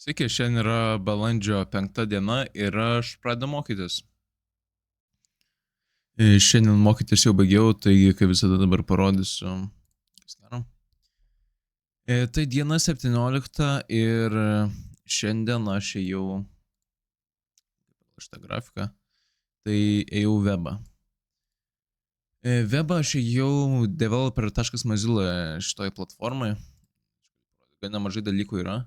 Sveiki, šiandien yra balandžio 5 diena ir aš pradedu mokytis. Šiandien mokytis jau baigiau, taigi kaip visada dabar parodysiu. Kas daro. Tai diena 17 ir šiandien aš ėjau šitą grafiką, tai ėjau webą. Webą aš ėjau developer.mozilla šitoj platformai. Gan nemažai dalykų yra.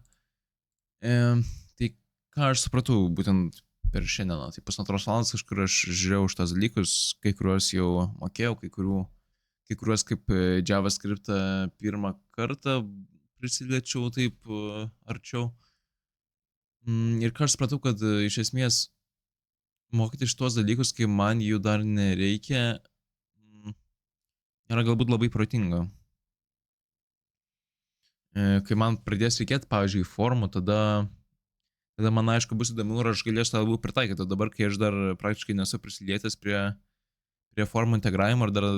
Tai ką aš supratau būtent per šiandieną, tai pusantros valandos kažkur aš žiūrėjau šitos dalykus, kai kuriuos jau mokėjau, kai kuriuos kaip JavaScript'ą pirmą kartą prisiliečiau taip arčiau. Ir ką aš supratau, kad iš esmės mokyti šitos dalykus, kai man jų dar nereikia, yra galbūt labai protinga. Kai man pradės reikėti, pavyzdžiui, formų, tada man aišku bus įdomu ir aš galėsiu tą labiau pritaikyti. Dabar, kai aš dar praktiškai nesu prisilietęs prie formų integravimo ir dar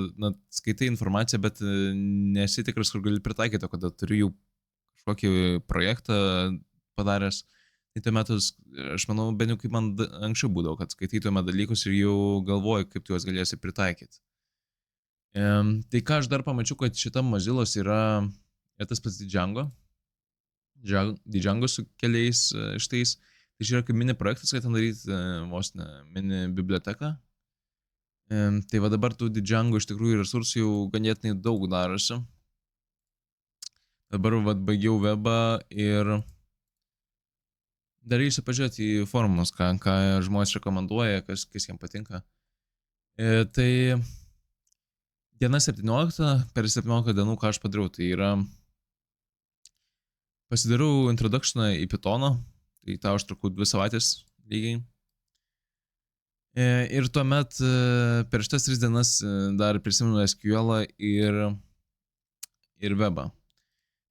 skaitai informaciją, bet nesi tikras, kur gali pritaikyti, o kada turiu jau kažkokį projektą padaręs, tai tuomet aš manau, bent jau kaip man anksčiau būdavo, kad skaitytume dalykus ir jau galvoju, kaip tu juos galėsi pritaikyti. Tai ką aš dar pamačiau, kad šita Mozillos yra tas pats Django su keliais šitais. Tai čia yra kaip mini projektas, kad ten daryti vos ne mini biblioteką. Tai va dabar tų Django iš tikrųjų resursų jau ganėtinai daug darosi. Dabar va baigiau webą ir darysiu pažiūrėti į forumus, ką žmonės rekomenduoja, kas jiems patinka. Tai diena 17, per 17 dienų ką aš padariau, tai yra pasidarau introductioną į Pythoną, tai tą užtrukau 2 savaitės lygiai. Ir tuomet per šitas 3 dienas dar prisimenu SQL'ą ir webą.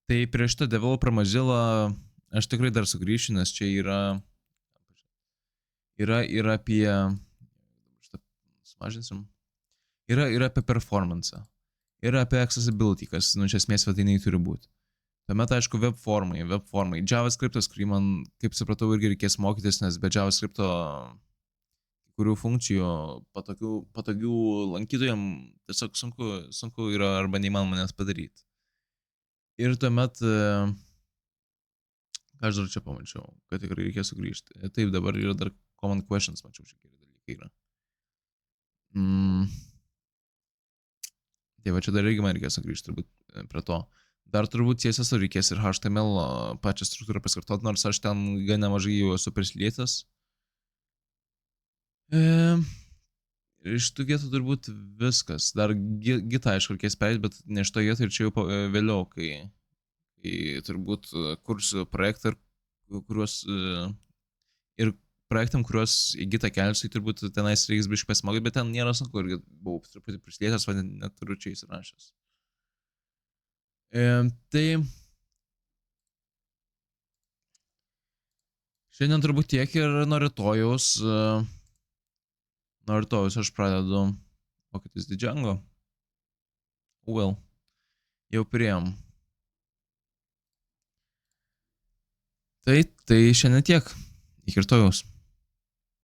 Tai prieš šitą developer Mozilla aš tikrai dar sugrįšiu, nes čia yra apie, šitą sumažinsim, yra apie performance, yra apie accessibility, kas, iš esmės svetainiai turi būti. Tuomet, aišku, web formai. JavaScript'as, kurį man, kaip supratau, irgi reikės mokytis, nes be JavaScript'o kurių funkcijų patogių lankytojam tiesiog sunku yra arba neįmanoma nes padaryti. Ir tuomet, ką aš dar čia pamačiau, kad tikrai reikės sugrįžti. Taip, dabar yra dar common questions, mačiau, čia keli dalykai yra. Tai va, čia dar irgi man reikės sugrįžti turbūt prie to. Dar turbūt CSS reikės ir HTML pačią struktūrą pasikartoti, nors aš ten gan nemažai jau esu prisilietęs. Iš tų vietų turbūt viskas. Dar gitą aišku reikės perėti, bet ne šito vietą ir čia jau vėliau, kai turbūt kursiu projektą ir projektam, kuriuos į gitą kelsiu, tai turbūt tenais reiks biškai pasimokyti, bet ten nėra sunku, irgi buvau truputį prisilietęs, va neturiu čia įsirašęs. Tai šiandien turbūt tiek ir nuo rytojaus aš pradedu mokytis Django. Jau priėjom. Tai šiandien tiek. Iki rytojaus.